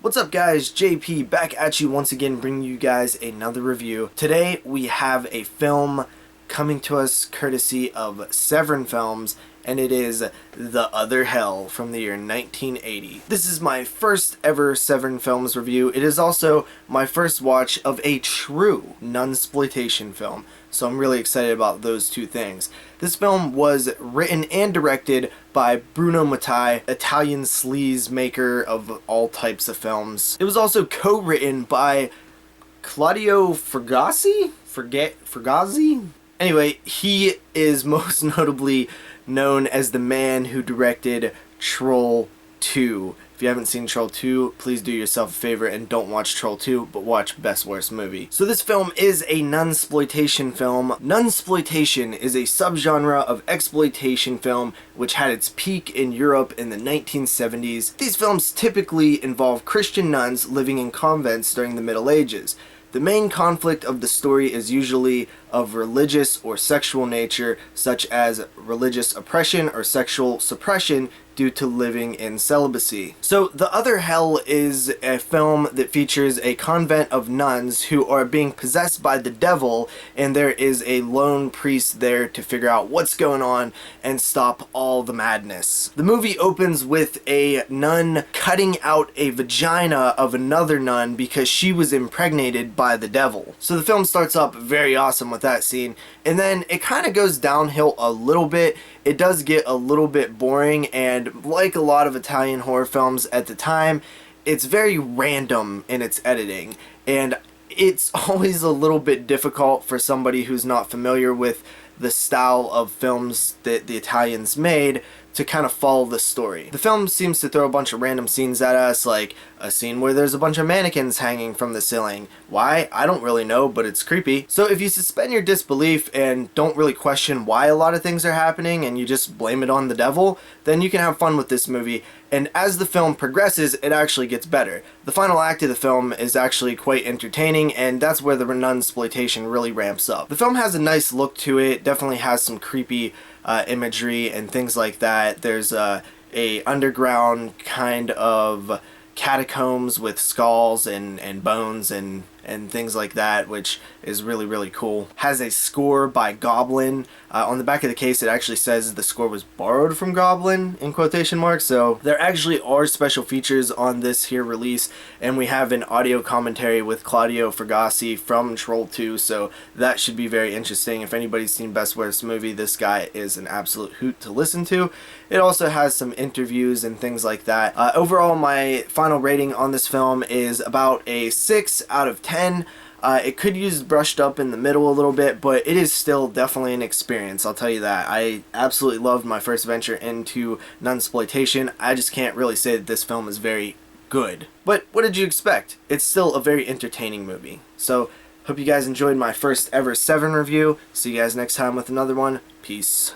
What's up guys, JP back at you once again bringing you guys another review. Today we have a film coming to us courtesy of Severin Films, and it is The Other Hell from the year 1980. This is my first ever Severin Films review. It is also my first watch of a true nunsploitation film, so I'm really excited about those two things. This film was written and directed by Bruno Mattei, Italian sleaze maker of all types of films. It was also co-written by Claudio Fragazzi? Fragazzi? Anyway, he is most notably known as the man who directed Troll 2. If you haven't seen Troll 2, please do yourself a favor and don't watch Troll 2, but watch Best Worst Movie. So this film is a nunsploitation film. Nunsploitation is a subgenre of exploitation film which had its peak in Europe in the 1970s. These films typically involve Christian nuns living in convents during the Middle Ages. The main conflict of the story is usually of religious or sexual nature, such as religious oppression or sexual suppression due to living in celibacy. So The Other Hell is a film that features a convent of nuns who are being possessed by the devil, and there is a lone priest there to figure out what's going on and stop all the madness. The movie opens with a nun cutting out a vagina of another nun because she was impregnated by the devil. So the film starts up very awesome with that scene, and then it kind of goes downhill a little bit. It does get a little bit boring, and like a lot of Italian horror films at the time, it's very random in its editing, and it's always a little bit difficult for somebody who's not familiar with the style of films that the Italians made to kind of follow the story. The film seems to throw a bunch of random scenes at us, like a scene where there's a bunch of mannequins hanging from the ceiling. Why? I don't really know, but it's creepy. So if you suspend your disbelief and don't really question why a lot of things are happening and you just blame it on the devil, then you can have fun with this movie. And as the film progresses, it actually gets better. The final act of the film is actually quite entertaining, and that's where the nunsploitation really ramps up. The film has a nice look to it, definitely has some creepy imagery and things like that. There's a underground kind of catacombs with skulls and bones and things like that, which is really cool. Has a score by Goblin. On the back of the case it actually says the score was borrowed from Goblin in quotation marks, so there actually are special features on this here release, and we have an audio commentary with Claudio Fragazzi from Troll 2, so that should be very interesting. If anybody's seen Best Worst Movie, this guy is an absolute hoot to listen to. It also has some interviews and things like that. Overall, my final rating on this film is about a 6 out of 10. It could use brushed up in the middle a little bit, but it is still definitely an experience, I'll tell you that. I absolutely loved my first venture into nunsploitation. I just can't really say that this film is very good. But what did you expect? It's still a very entertaining movie. So, hope you guys enjoyed my first ever Severin review. See you guys next time with another one. Peace.